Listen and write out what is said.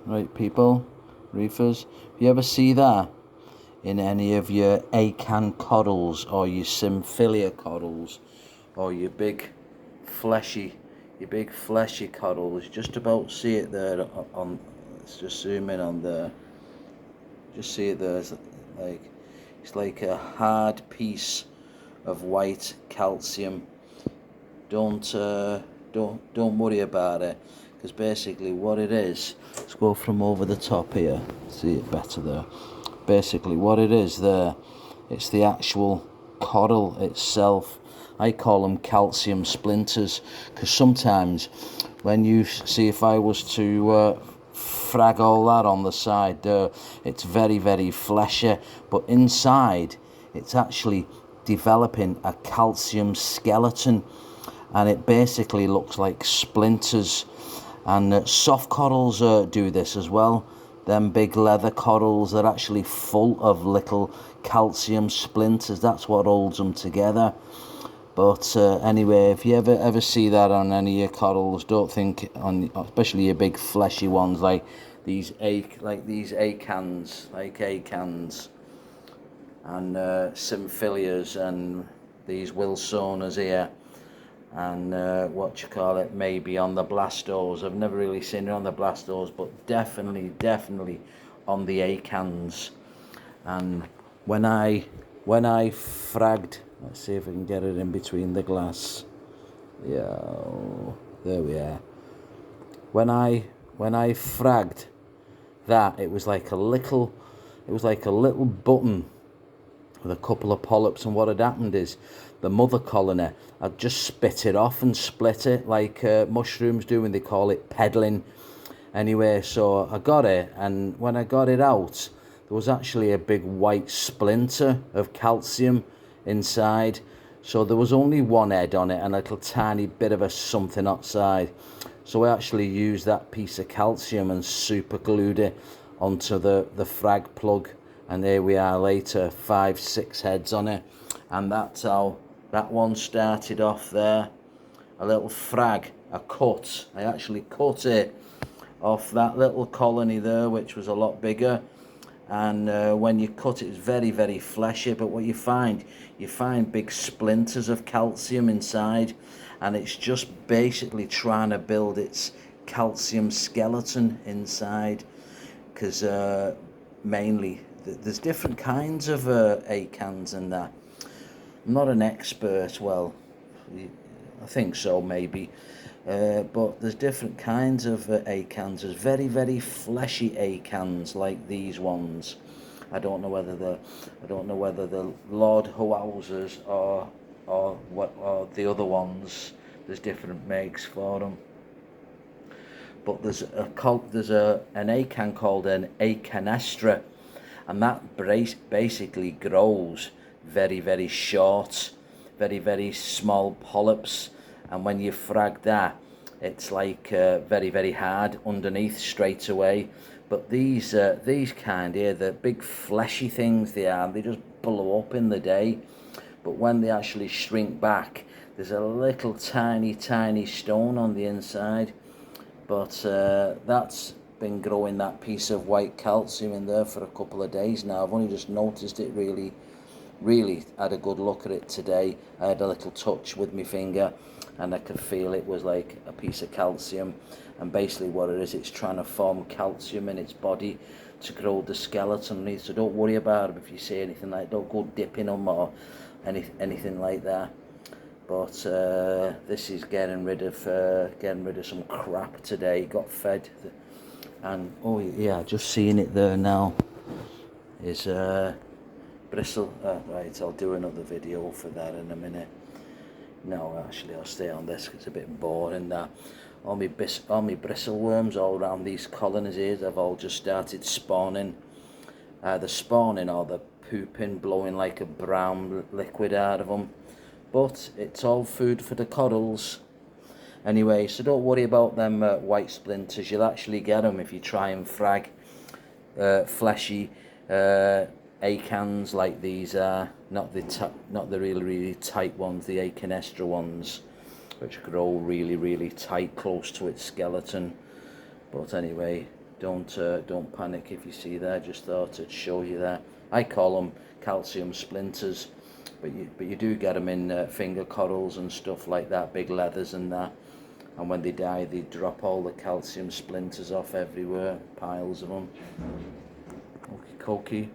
right, people, reefers, if you ever see that in any of your acan coddles or your Symphilia coddles or your big fleshy coddles, you just about see it there on, let's just zoom in on there, just see it there. It's like a hard piece of white calcium. Don't worry about it, because basically what it is, let's go from over the top here, see it better there. Basically what it is there, it's the actual coddle itself. I call them calcium splinters, because sometimes when you see, if I was to frag all that on the side there, it's very fleshy, but inside it's actually developing a calcium skeleton, and it basically looks like splinters. And soft coddles do this as well. Them big leather coddles, they're actually full of little calcium splinters. That's what holds them together. But anyway, if you ever see that on any of your coddles, don't think on, especially your big fleshy ones like these acans, and Symphilias, and these Wilsonas here, and maybe on the Blastos. I've never really seen it on the Blastos, but definitely on the acans. And when I fragged, let's see if we can get it in between the glass. Yeah, there we are. When I fragged that, it was like a little button with a couple of polyps, and what had happened is the mother colony had just spit it off and split it like mushrooms do, and they call it peddling. Anyway, so I got it, and when I got it out, there was actually a big white splinter of calcium inside. So there was only one head on it and a little tiny bit of a something outside. So I actually used that piece of calcium and super glued it onto the frag plug, and there we are later, 5-6 heads on it. And that's how that one started off there. A little frag, a cut. I actually cut it off that little colony there, which was a lot bigger. And when you cut it, it's very fleshy, but what you find big splinters of calcium inside, and it's just basically trying to build its calcium skeleton inside, because mainly there's different kinds of acans and that. I'm not an expert, well, I think so maybe, but there's different kinds of acans. There's very fleshy acans like these ones. I don't know whether the Lord Hoausers or the other ones. There's different makes for them. But there's an acan called an acanestra, and that basically grows very short, very small polyps, and when you frag that, it's like very hard underneath straight away. But these kind here, the big fleshy things they just blow up in the day, but when they actually shrink back, there's a little tiny stone on the inside. But that's been growing, that piece of white calcium in there, for a couple of days now. I've only just noticed it, really had a good look at it today. I had a little touch with my finger, and I could feel it was like a piece of calcium. And basically what it is, it's trying to form calcium in its body to grow the skeleton. So don't worry about them if you see anything like that. Don't go dipping them or anything like that. But this is getting rid of some crap today. Got fed, and oh yeah, just seeing it there now is bristle. Right, I'll do another video for that in a minute. No, actually, I'll stay on this 'cause it's a bit boring. That all my bristle worms all around these colonies here, they've all just started spawning. Either spawning or they're pooping, blowing like a brown liquid out of them. But it's all food for the coddles. Anyway, so don't worry about them white splinters. You'll actually get them if you try and frag fleshy acans like these are. Not the really tight ones, the acanestra ones, which grow really tight close to its skeleton. But anyway, don't panic if you see there. Just thought I'd show you that. I call them calcium splinters, but you do get them in finger corals and stuff like that, big leathers and that. And when they die, they drop all the calcium splinters off everywhere, piles of them. Okie dokie.